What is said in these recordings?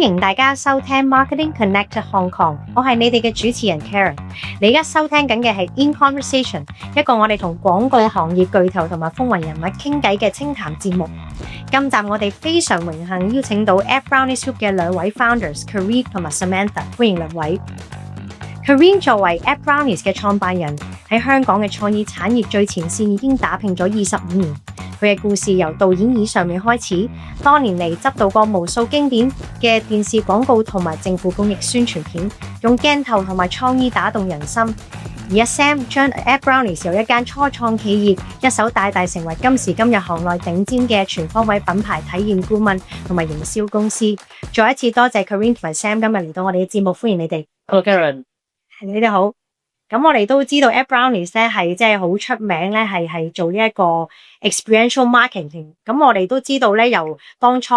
歡迎大家收聽 Marketing Connect Hong Kong， 我係你哋嘅主持人 Karen。你而家收聽緊嘅係 In Conversation， 一個我哋同廣告行業巨頭同埋風雲人物傾偈嘅清談節目。今集我哋非常榮幸邀請到 AppBrownies Group 嘅兩位 founders Karine 同埋 Samantha， 歡迎兩位。Karine 作為 AppBrownies 嘅創辦人，喺香港嘅創意產業最前線已經打拼咗25年。佢嘅故事由導演椅上面開始，多年嚟執導過無數經典嘅電視廣告同埋政府公益宣傳片，用鏡頭同埋創意打動人心。而阿 Sam 將 AppBrownies 由一間初創企業一手帶大成為今時今日行內頂尖嘅全方位品牌體驗顧問同埋營銷公司。再一次多謝 Karine 同埋 Sam 今日嚟到我哋嘅節目，歡迎你哋。Hello Karen， 你哋好。咁我哋都知道 AppBrownies 咧係即係好出名咧，係做呢一個 experiential marketing。咁我哋都知道咧，由當初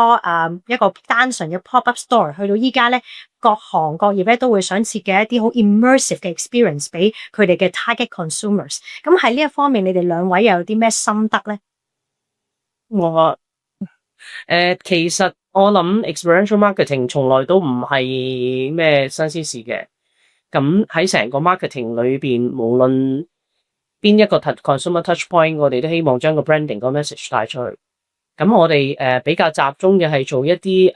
一個單純嘅 pop-up store 去到依家咧，各行各業咧都會想設計一啲好 immersive 嘅 experience 俾佢哋嘅 target consumers。咁喺呢一方面，你哋兩位又有啲咩心得咧？其實我諗 experiential marketing 從來都唔係咩新鮮事嘅。咁喺成個 marketing 裏邊，無論邊一個 consumer touch point， 我哋都希望將個 branding 個 message 帶出去。咁我哋比較集中嘅係做一啲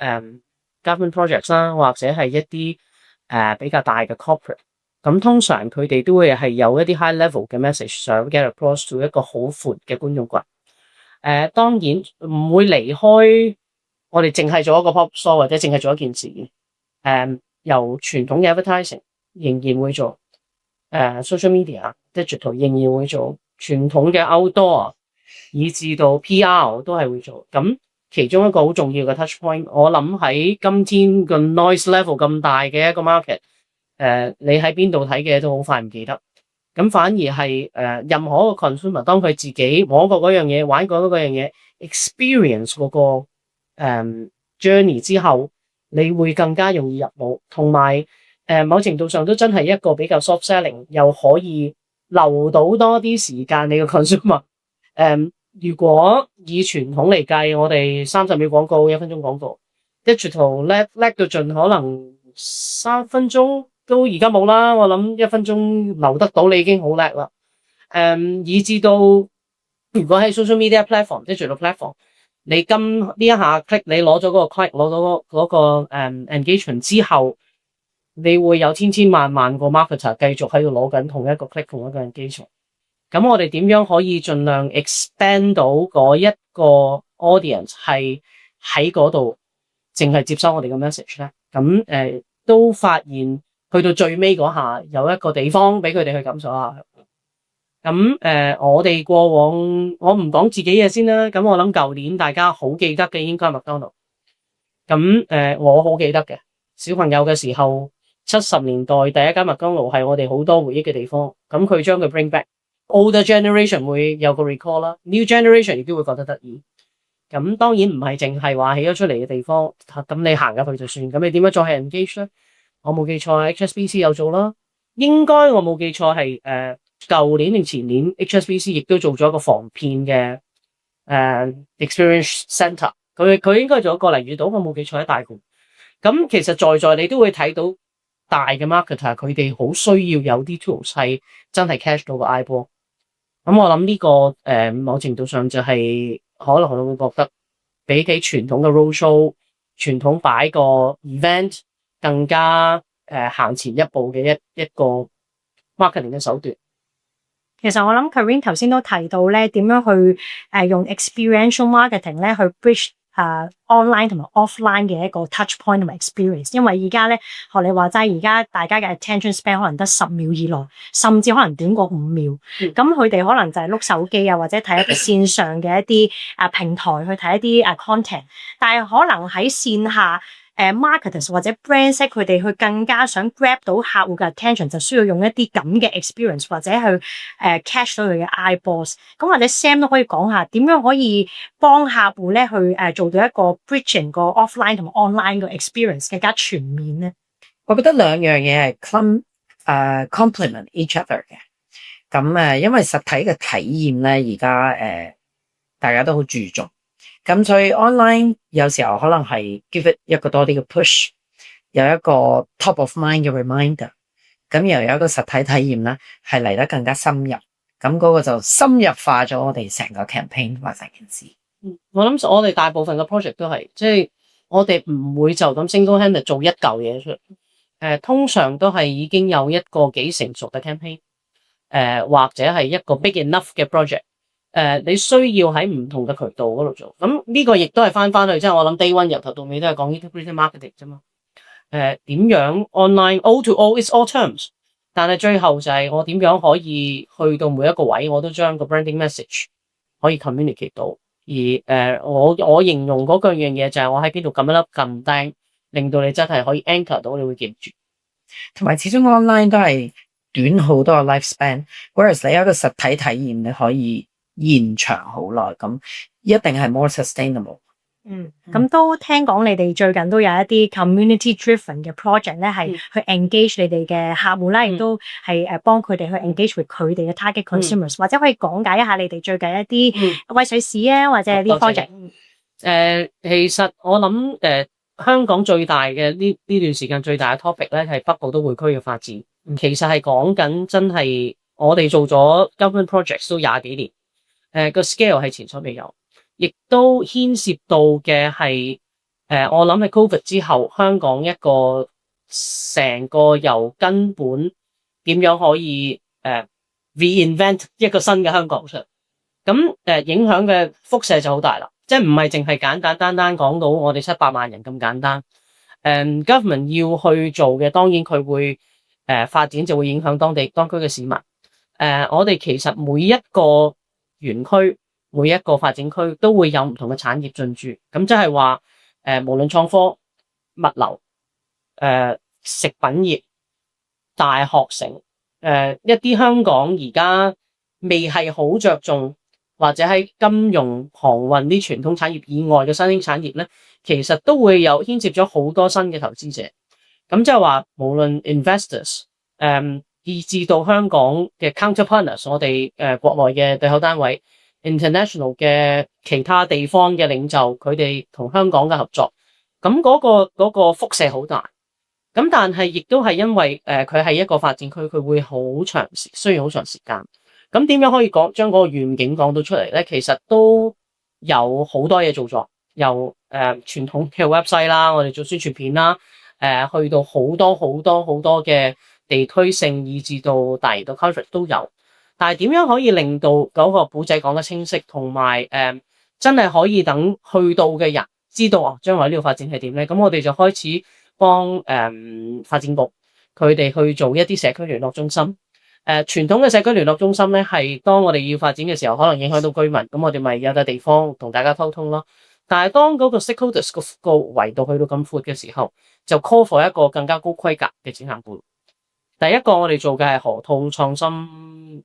government projects 啦，或者係一啲比較大嘅 corporate。咁通常佢哋都會係有一啲 high level 嘅 message 想 get across to 一個好闊嘅觀眾群。當然唔會離開我哋淨係做一個 pop store 或者淨係做一件事。由傳統嘅 advertising 仍然會做social media、digital 仍然會做，傳統嘅 outdoor 以至到 PR 都係會做。咁其中一個好重要嘅 touch point， 我諗喺今天個 noise level 咁大嘅一個 market， 你喺邊度睇嘅都好快唔記得。咁反而係任何一個 consumer 當佢自己摸過嗰樣嘢、玩過嗰樣嘢、experience 嗰個journey 之後，你會更加容易入腦，同埋某程度上都真係一個比較 soft selling， 又可以留到多啲時間你個 consumer。如果以傳統嚟計，我哋30秒廣告、1分鐘廣告 ，digital 叻到盡，可能3分鐘都而家冇啦。我諗1分鐘留得到你已經好叻啦。以至到如果喺 social media platform、digital platform， 你今呢一下 click， 你攞咗嗰個 click， 攞到嗰個engagement 之後，你會有千萬個 marketer 繼續喺度攞緊同一個 click 同一個 engagement。咁我哋點樣可以盡量 expand 到嗰一個 audience 係喺嗰度淨係接收我哋嘅 message 咧？咁都發現去到最尾嗰下有一個地方俾佢哋去感受下。咁我哋過往我唔講自己嘢先啦。咁我諗舊年大家好記得嘅應該係麥當勞。咁我好記得嘅小朋友嘅時候，70年代第一間麥當勞係我哋好多回憶嘅地方。咁佢將佢 bring back。Older generation 會有個 recall 啦 ，new generation 亦都會覺得得意。咁當然唔係淨係話起咗出嚟嘅地方，咁你行入去就算。咁你點樣再係 engage 咧？我冇記錯 HSBC 有做啦，應該我冇記錯係舊年定前年 HSBC 亦都做咗一個防騙嘅experience center。佢應該做咗個例如島，我冇記錯喺大館。咁其實在你都會睇到大嘅 marketer 佢哋好需要有啲 tools 係真係 catch 到個 eyeball。咁我諗呢個某程度上就係可能我會覺得比起傳統嘅 roadshow、傳統擺個 event 更加行前一步嘅一個 marketing 嘅手段。其實我諗 Karine 頭先都提到咧，點樣去用 experiential marketing 咧去 bridge online 同埋 offline 嘅一個 touch point 同埋 experience。因為而家咧學你話齋，而家大家嘅 attention span 可能得10秒以內，甚至可能短過5秒。咁佢哋可能就係碌手機啊，或者睇一啲線上嘅一啲平台去睇一啲content。但係可能喺線下marketers 或者 brands 佢哋去更加想 grab 到客戶嘅 attention， 就需要用一啲咁嘅 experience 或者去catch 到佢嘅 eyeballs。咁或者 Sam 都可以講下點樣可以幫客戶咧去做到一個 bridging 個 offline 同埋 online 個 experience 更加全面咧。我覺得兩樣嘢係complement each other 嘅。咁因為實體嘅體驗咧，而家大家都好注重。咁所以 online 有時候可能係 give it 一個多啲嘅 push，有一個 top of mind 嘅 reminder，咁又有一個實體體驗咧，係嚟得更加深入，咁嗰個就深入化咗我哋成個 campaign 或成件事。我諗我哋大部分嘅 project 都係，即係我哋唔會就咁 single handed 做一嚿嘢出嚟，通常都係已經有一個幾成熟嘅 campaign，或者係一個 big enough 嘅 project。你需要喺唔同嘅渠道嗰度做，咁呢個亦都係翻去，即係我諗 day one 由頭到尾都係講 integrated marketing 啫嘛。點樣 online O to O is all terms， 但係最後就係我點樣可以去到每一個位，我都將個 branding message 可以 communicate 到。而我形容嗰樣嘢就係我喺邊度撳一粒撳釘，令到你真係可以 anchor 到，你會記住。同埋始終 online 都係短好多個 lifespan，whereas 你有一個實體體驗，你可以延長好耐，咁一定係 more sustainable。咁都聽講你哋最近都有一啲 community driven 嘅 project 咧，係去 engage 你哋嘅客戶啦，亦都係幫佢哋去 engage with 佢哋嘅 target consumers，或者可以講解一下你哋最近一啲威水史啊，或者係啲 project。其實我諗香港最大嘅呢段時間最大嘅 topic 咧係北部都會區嘅發展。其實係講緊真係我哋做咗 government projects 都20幾年，個 scale 係前所未有。亦都牽涉到嘅係，我諗喺 Covid 之後，香港一個成個由根本點樣可以reinvent 一個新嘅香港出嚟，咁影響嘅輻射就好大啦，即係唔係淨係簡簡單單講到我哋700萬人咁簡單，government 要去做嘅，當然佢會發展就會影響當區嘅市民，我哋其實每一個園區。每一個發展區都會有唔同嘅產業進駐，咁即係話無論創科、物流、食品業、大學城，一啲香港而家未係好着重或者喺金融、航運啲傳統產業以外嘅新興產業咧，其實都會有牽涉咗好多新嘅投資者。咁即係話無論 investors，以至到香港嘅 counterpartners， 我哋國內嘅對口單位。international 嘅其他地方嘅領袖，佢哋同香港嘅合作，咁嗰個輻射好大。咁但係亦都係因為佢係一個發展區，佢會好長時，需要好長時間。咁點樣可以將嗰個願景講到出嚟咧？其實都有好多嘢做咗，由傳統嘅 website 啦，我哋做宣傳片啦，去到好多嘅地區性，以至到大型到 conference 都有。但係點樣可以令到嗰個古仔講得清晰，同埋真係可以等去到嘅人知道將來呢個發展係點咧？咁我哋就開始幫發展局佢哋去做一啲社區聯絡中心。傳統嘅社區聯絡中心咧，係當我哋要發展嘅時候，可能影響到居民，咁我哋咪有笪地方同大家溝通咯。但係當嗰個 stakeholders 個維度去到咁闊嘅時候，就 call for 一個更加高規格嘅展覽館。第一個我哋做嘅係河套創新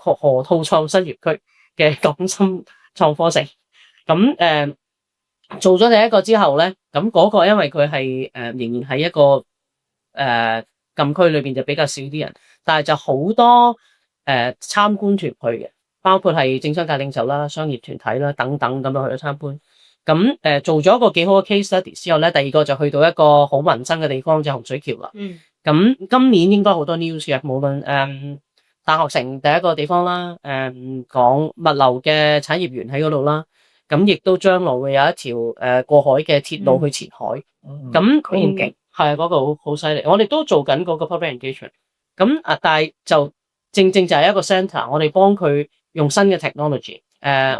園區嘅港深創科城，咁做咗第一個之後咧，咁嗰個因為佢係仍然喺一個禁區裏邊就比較少啲人，但係就好多參觀團去嘅，包括係政商界領袖啦、商業團體啦等等咁樣去咗參觀。咁做咗一個幾好嘅 case study 之後咧，第二個就去到一個好民生嘅地方，就洪水橋啦。咁今年應該好多 news 嘅，無論大學城第一個地方啦，講物流嘅產業園喺嗰度啦，咁亦都將來會有一條過海嘅鐵路去前海，咁佢好勁，係嗰個好犀利。我哋都做緊嗰個 public engagement，咁但係就正就係一個 centre，我哋幫佢用新嘅 technology，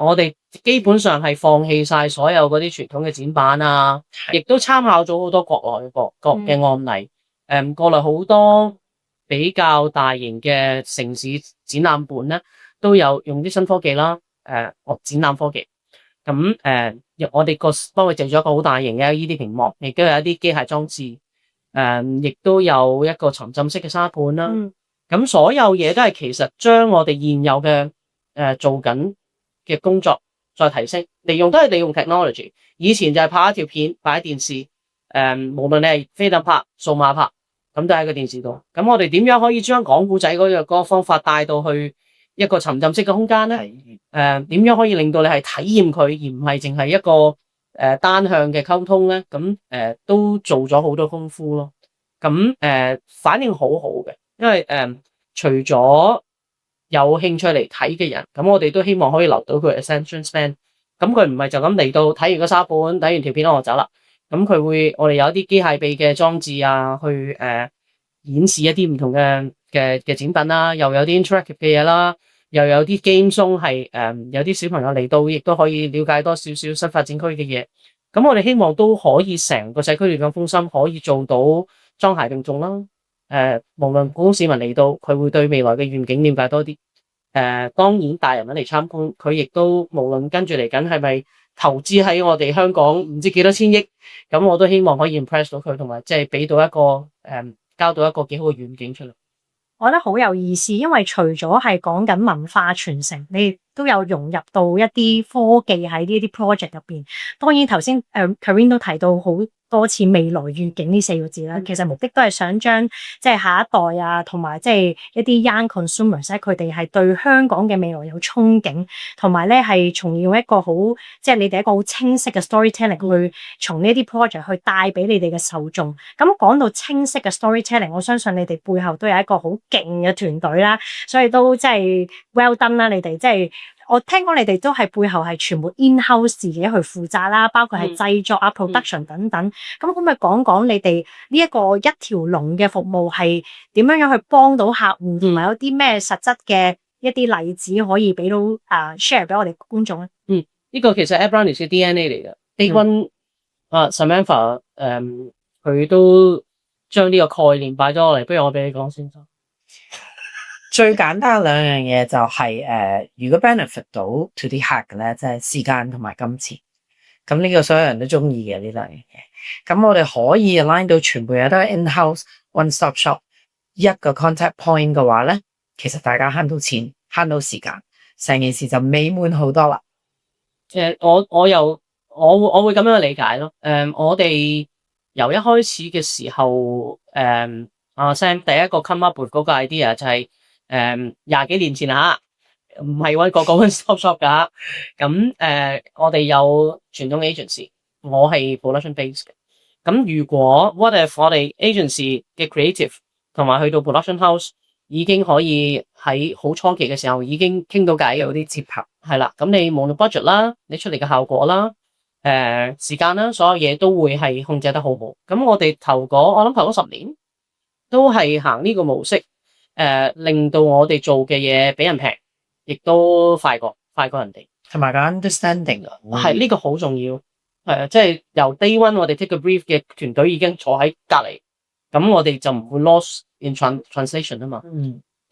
我哋基本上係放棄晒所有嗰啲傳統嘅展板啊，亦都參考咗好多國內嘅案例，過來好多。比較大型嘅城市展覽館咧，都有用啲新科技啦，展覽科技。咁我哋幫佢製咗一個好大型嘅 LED 屏幕，亦都有一啲機械裝置，亦都有一個沉浸式嘅沙盤啦。咁所有嘢都係其實將我哋現有嘅做緊嘅工作再提升，都係利用 technology。以前就係拍一條片擺喺電視，無論你係菲林拍、數碼拍。咁都喺個電視度，咁我哋點樣可以將講古仔嗰個方法帶到去一個沉浸式嘅空間咧？點樣可以令到你係體驗佢，而唔係淨係一個單向嘅溝通咧，咁都做咗好多功夫咯。咁反應好好嘅，因為除咗有興趣嚟睇嘅人，咁我哋都希望可以留到佢 attention span。咁佢唔係就咁嚟到睇完個沙盤，睇完條片我就走啦。咁佢會我哋有一啲機械臂嘅裝置啊，去演示一啲唔同嘅展品啦，又有啲 interactive 嘅嘢啦，又有啲 game zone 係有啲小朋友嚟到，亦都可以了解多少少新發展區嘅嘢。咁我哋希望都可以成個社區聯防中心可以做到莊諧並重啦。無論普通市民嚟到，佢會對未來嘅願景了解多啲。當然大人嚟參觀，佢亦都無論跟住嚟緊係咪投資喺我哋香港唔知幾多千億，咁我都希望可以 impress 到佢，同埋即係俾到一個交到一個幾好嘅遠景出嚟。我覺得好有意思，因為除咗係講緊文化傳承，你都有融入到一啲科技喺呢啲 project 入邊。當然頭先Karen 都提到好多次未來願景呢4個字啦，其實目的都係想將即係下一代啊，同埋即係一啲 young consumers 咧，佢哋係對香港嘅未來有憧憬，同埋咧係從而用一個好即係你哋一個好清晰嘅 storytelling 去從呢啲 project 去帶俾你哋嘅受眾。咁講到清晰嘅 storytelling， 我相信你哋背後都有一個好勁嘅團隊啦，所以都即係 well done 啦，你哋即係。我聽講你哋都係背後係全部 in-house 自己去負責啦，包括係製作啊、production 等等。咁可唔可以講講你哋呢一個一條龍嘅服務係點樣去幫到客戶，同埋有啲咩實質嘅一啲例子可以俾到share 俾我哋觀眾咧？呢個其實 AppRunners 嘅 DNA 嚟嘅。Day One Samantha 佢都將呢個概念擺咗落嚟，不如我俾你講先。最簡單兩樣嘢就係如果 benefit 到 to 啲客嘅咧，即係時間同埋金錢。咁呢個所有人都中意嘅呢兩樣嘢。咁我哋可以 align 到全部嘢都係 in-house one stop shop 一個 contact point 嘅話咧，其實大家慳到錢，慳到時間，成件事就美滿好多啦。我會咁樣理解咯。我哋由一開始嘅時候，Sam 第一個 come up with 嗰個 idea 就係20幾年前吓，唔係搵個 one stop shop 噶。咁我哋有傳統 agency， 我係 production base 嘅。咁如果 what if 我哋 agency 嘅 creative 同埋去到 production house 已經可以喺好初期嘅時候已經傾到偈，有啲接合係啦。咁你無論 budget 啦，你出嚟嘅效果啦，時間啦，所有嘢都會係控制得好好。咁我哋我諗頭嗰10年都係行呢個模式。令到我哋做嘅嘢俾人平，亦都快過人哋，同埋個 understanding 係呢個好重要。即係由 day one 我哋 take a brief 嘅團隊已經坐喺隔籬，咁我哋就唔會 lost in translation 啊嘛。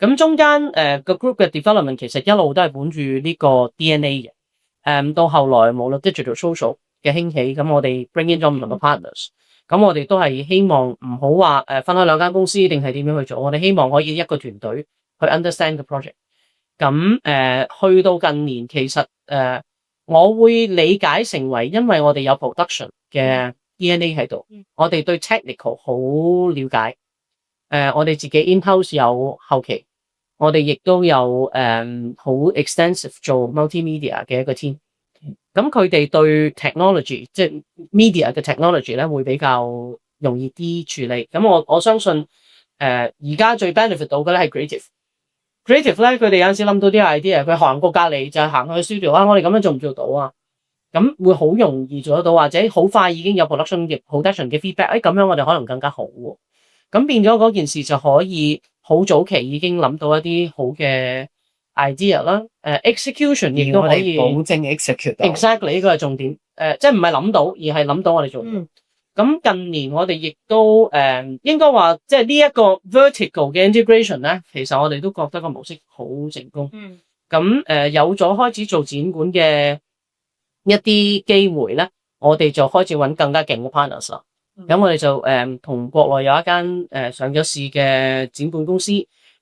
咁中間個 group 嘅 development 其實一路都係本住呢個 DNA 嘅。到後來無論 digital social 嘅興起，咁我哋 bring in 咗唔同嘅 partners。咁我哋都係希望唔好話分開兩間公司定係點樣去做，我哋希望可以一個團隊去 understand the project。咁去到近年，其實我會理解成為因為我哋有 production 嘅 DNA 喺度，我哋對 technical 好了解。我哋自己 in-house 有後期，我哋亦都有好 extensive 做 multimedia 嘅一個 team。咁佢哋對 technology 即係 media 嘅 technology 咧會比較容易啲處理。咁我相信而家最 benefit 到嘅咧係 creative 咧，佢哋有陣時諗到啲 idea， 佢行過隔離就係行去 studio 我哋咁樣做唔做到啊？咁會好容易做得到，或者好快已經有 production 嘅 feedback。咁樣我哋可能更加好喎。咁變咗嗰件事就可以好早期已經諗到一啲好嘅idea 啦，execution 亦都可以保證 execute 到。Exactly 呢個係重點，即係唔係諗到，而係諗到我哋做。咁近年我哋亦都應該話，即係呢一個 vertical 嘅 integration 咧，其實我哋都覺得個模式好成功。咁有咗開始做展館嘅一啲機會咧，我哋就開始揾更加勁嘅 partners 啦。咁我哋就同國內有一間上咗市嘅展館公司，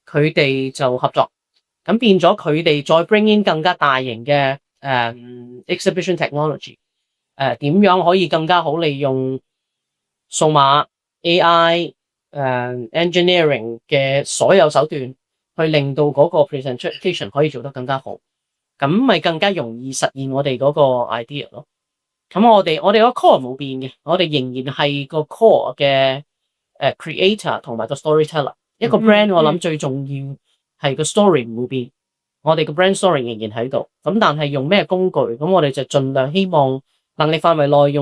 佢哋就合作。咁變咗佢哋再 bring in 更加大型嘅exhibition technology， 點樣可以更加好利用數碼 AI engineering 嘅所有手段，去令到嗰個 presentation 可以做得更加好，咁咪更加容易實現我哋嗰個 idea 咯。咁我哋個 core 冇變嘅，我哋仍然係個 core 嘅creator 同埋個 storyteller。一個 brand 我諗最重要係個 story 唔會變，我哋個 brand story 仍然喺度。咁但係用咩工具？咁我哋就盡量希望能力範圍內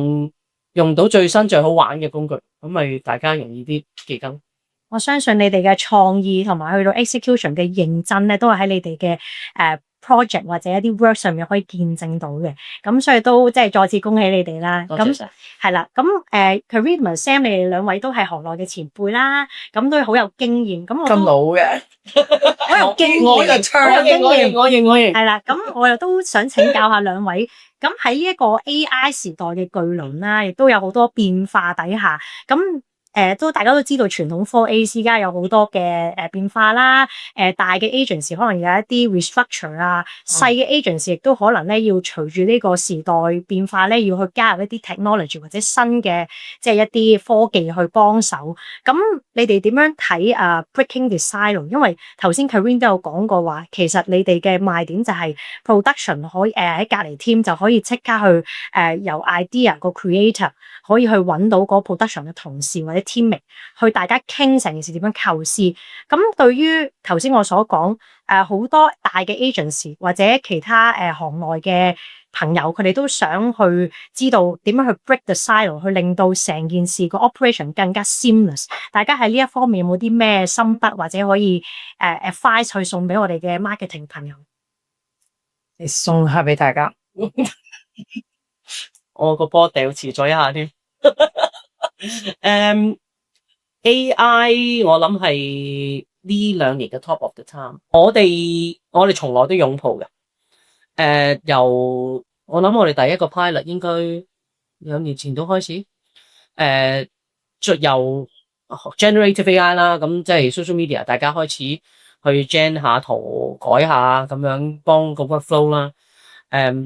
用到最新最好玩嘅工具，咁咪大家容易啲記緊。我相信你哋嘅創意同埋去到 execution 嘅認真咧，都係喺你哋嘅project 或者一啲 work 上面可以見證到嘅。咁所以都即係再次恭喜你哋啦。咁係啦，咁Kareem同 Sam 你哋兩位都係行內嘅前輩啦，咁都好有經驗。咁老嘅，好有經驗，我認。係啦，咁我又都想請教下兩位。咁喺呢一個 AI 時代嘅巨輪啦，亦都有好多變化底下，咁都大家都知道傳統科 A 而家有好多嘅變化啦，大嘅 agency 可能有一啲 restructure 啊，細嘅 agency 亦都可能咧要隨住呢個時代變化咧，要去加入一啲 technology 或者新嘅即係一啲科技去幫手。咁你哋點樣睇breaking the silo？ 因為頭先 Kareem 都有講過話，其實你哋嘅賣點就係 production 可以喺隔離 team 就可以即刻去由 idea 個 creator 可以去揾到嗰 production 嘅同事或者 teammate 去大家傾成件事點樣構思。咁對於頭先我所講好多大嘅 agency 或者其他行內嘅朋友，佢哋都想去知道點樣去 break the silo， 去令到成件事個 operation 更加 seamless。大家喺呢一方面有冇啲咩心得或者可以advice 去送俾我哋嘅 marketing 朋友？你送下俾大家。我個波掉遲咗一下添。AI 我諗係呢2年嘅 top of the time。我哋從來都擁抱嘅。由我諗我哋第一個 pilot 應該2年前都開始。由 generative AI 啦，咁即係 social media， 大家開始去 gen 下圖改下咁樣幫個 workflow 啦。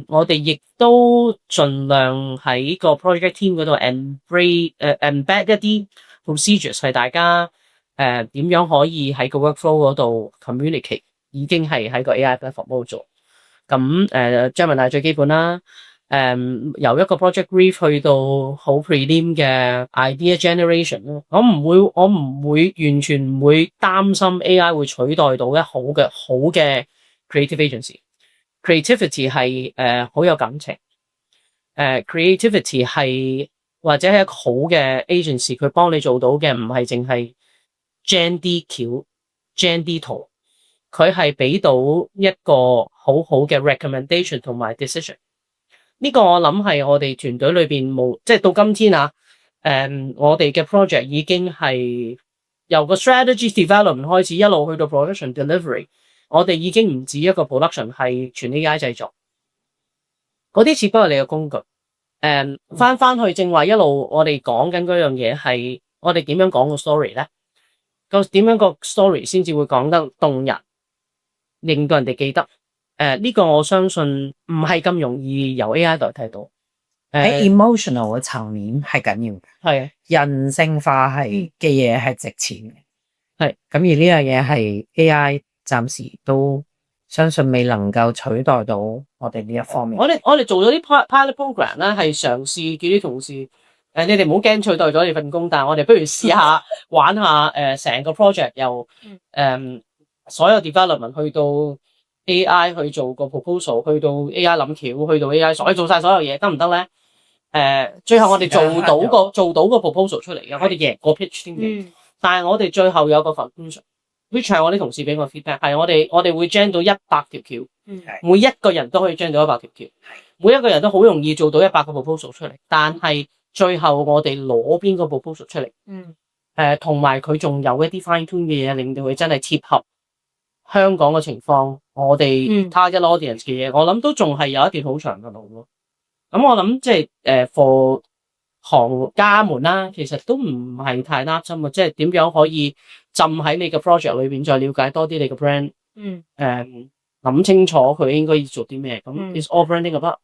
我哋亦都盡量喺個 project team 嗰度 embed 一啲 procedures 係大家點樣可以喺個 workflow 嗰度 communicate， 已經係喺個 AI platform 度做。咁Gemini 最基本啦。由一個 project brief 去到好 prelim 嘅 idea generation 咯。我唔會完全唔會擔心 AI 會取代到一好嘅 creative agency。creativity 係好有感情。creativity 係或者係一個好嘅 agency， 佢幫你做到嘅唔係淨係 gen 啲橋 gen 啲圖，佢係俾到一個好好嘅 recommendation 同埋 decision。呢個我諗係我哋團隊裏邊冇，即係到今天我哋嘅 project 已經係由個 strategy development 開始一路去到 production delivery。我哋已經唔止一個 production 係全 AI 製作，嗰啲只不過你嘅工具。翻去正話一路我哋講緊嗰樣嘢係我哋點樣講個 story 咧？點樣個 story 先至會講得動人，令到人哋記得？呢個我相信唔係咁容易由 AI 代替到。喺 emotional 嘅層面係緊要嘅，係人性化係嘅嘢係值錢嘅，係咁而呢樣嘢係 AI 暫時都相信未能夠取代到我哋呢一方面。我哋做咗啲 pilot program 啦，係嘗試叫啲同事你哋唔好驚取代咗你份工，但係我哋不如試下玩下成個 project 由所有 development 去到 AI 去做個 proposal， 去到 AI 諗橋，去到 AI 做晒所有嘢得唔得咧？最後我哋做到個 proposal 出嚟嘅，我哋贏過 pitch 添嘅。但係我哋最後有個 conclusion，which 係我啲同事俾我 feedback， 係我哋會 gen 到100條橋，每一個人都可以 gen 到100條橋，每一個人都好容易做到100個 proposal 出嚟。但係最後我哋攞邊個 proposal 出嚟，同埋佢仲有一啲 fine tune 嘅嘢，令到佢真係貼合香港嘅情況，我哋 target audience 嘅嘢，我諗都仲係有一段好長嘅路咯。咁我諗即係for 行家們啦，其實都唔係太擔心啊，即係點樣可以浸喺你嘅 project 裏邊，再了解多啲你嘅 brand，諗清楚佢應該要做啲咩。咁 is all branding about。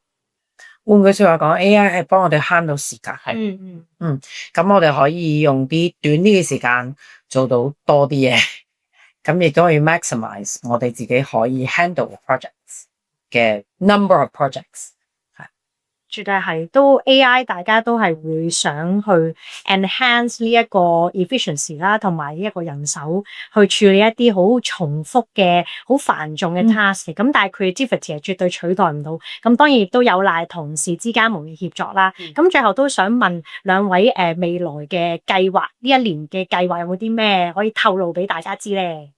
換句說話講 ，AI 係幫我哋慳到時間，係，咁我哋可以用啲短啲嘅時間做到多啲嘢。咁亦都可以 maximize 我哋自己可以 handle projects 嘅 number of projects。絕絕對係都 AI，大家都係會想去 enhance 呢一個 efficiency 啦，同埋呢一個人手去處理一啲好重複嘅、好繁重嘅 task。咁但係 creativity 係絕對取代唔到。咁當然亦都有賴同事之間無協作啦。咁最後都想問兩位未來嘅計劃，呢一年嘅計劃有冇啲咩可以透露俾大家知咧？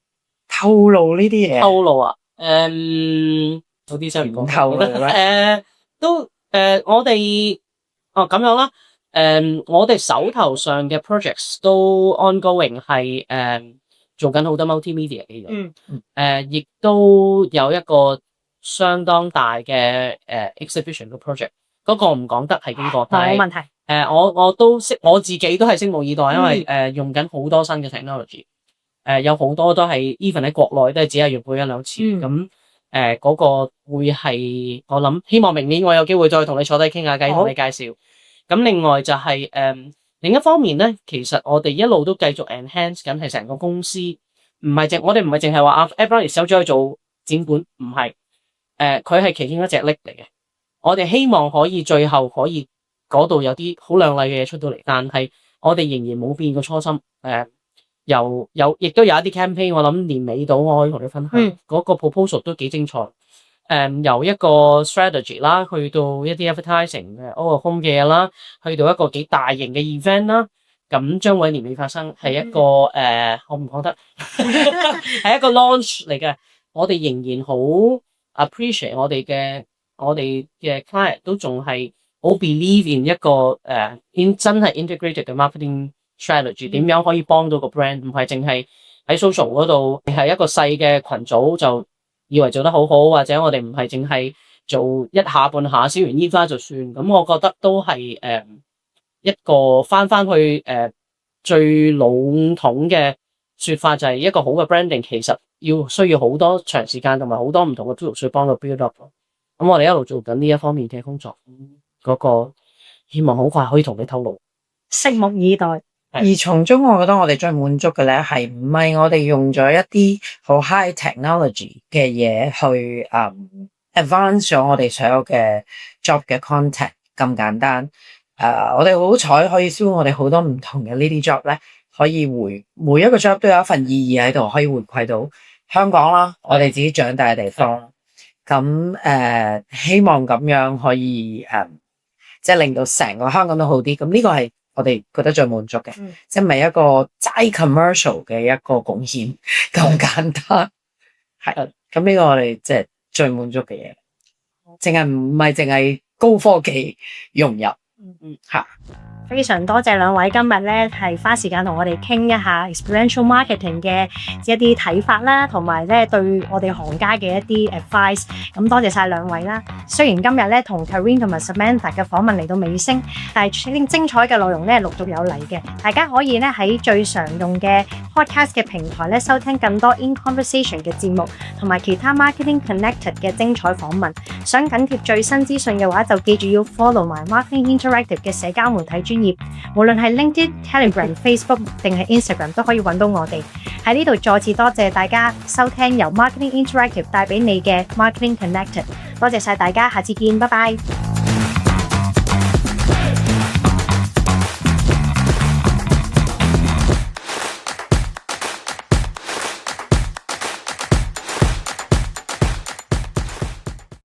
透露呢啲嘢，透露啊，有啲真係唔講透露咩？我哋咁樣啦，我哋手頭上嘅 projects 都 ongoing 係做緊好多 multimedia 嘅嘢，亦都有一個相當大嘅exhibition 嘅 project，嗰個唔講得係邊個，冇問題。我都我自己都係拭目以待，因為用緊好多新嘅 technology，有好多都係 even 喺國內都係只係用過一兩次咁。嗰個會係我諗，希望明年我有機會再同你坐低傾下偈，同你介紹。咁另外就係另一方面咧，其實我哋一路都繼續 enhance 緊係成個公司，我哋唔係淨係話Everyone 走咗去做展館，唔係，佢係其中一隻 leg 嚟嘅。我哋希望可以最後可以嗰度有啲好亮麗嘅嘢出到嚟，但係我哋仍然冇變個初心。亦都有一啲 campaign， 我諗年尾到我可以同你分享，嗰個 proposal 都幾精彩。由一個 strategy 啦，去到一啲 advertising 嘅 home 嘅嘢啦，去到一個幾大型嘅 event 啦，咁將會喺年尾發生，係一個我唔講得，係一個 launch 嚟嘅。我哋仍然好 appreciate 我哋嘅 client 都仲係好 believe in 一個真係 integrated 嘅 marketing strategy， 點樣可以幫到個 brand， 唔係淨係喺 social 嗰度係一個細嘅群組就以為做得好好，或者我哋唔係淨係做一下半下燒完煙花就算。咁我覺得都係一個翻去最籠統嘅說法，就係一個好嘅 branding 其實需要好多長時間同埋好多唔同嘅 tools 去幫到 build up。咁我哋一路做緊呢一方面嘅工作，嗰個希望好快可以同你透露，拭目以待。而從中我覺得我哋最滿足嘅咧，係唔係我哋用咗一啲好 high technology 嘅嘢去advance 咗我哋所有嘅 job 嘅 content 咁簡單。我哋好彩可以 through 我哋好多唔同嘅呢啲 job 咧，可以每一個 job 都有一份意義喺度，可以回饋到香港啦，我哋自己長大嘅地方。咁希望咁樣可以即係令到成個香港都好啲。咁呢個係我哋覺得最滿足嘅，即係唔係一個齋 commercial 嘅一個貢獻咁簡單。係咁呢個我哋即係最滿足嘅嘢，唔係淨係高科技融入。非常多謝兩位今日咧係花時間同我哋傾一下 experiential marketing 嘅一啲睇法啦，同埋咧對我哋行家嘅一啲 advice。咁多謝晒兩位啦。雖然今日咧同 Karine 同埋 Samantha 嘅訪問嚟到尾聲，但係精彩嘅內容咧陸續有嚟嘅。大家可以咧喺最常用嘅 podcast 嘅平台咧收聽更多 In Conversation 嘅節目，同埋其他 Marketing Connected 嘅精彩訪問。想緊貼最新資訊嘅話，就記住要 follow 埋 Marketing Interactive 嘅社交媒體專頁，無論係 LinkedIn、Telegram、Facebook 定係 Instagram 都可以揾到我哋。喺呢度再次多謝大家收聽由 Marketing Interactive 帶俾你嘅 Marketing Connected。多謝晒大家，下次見，拜拜。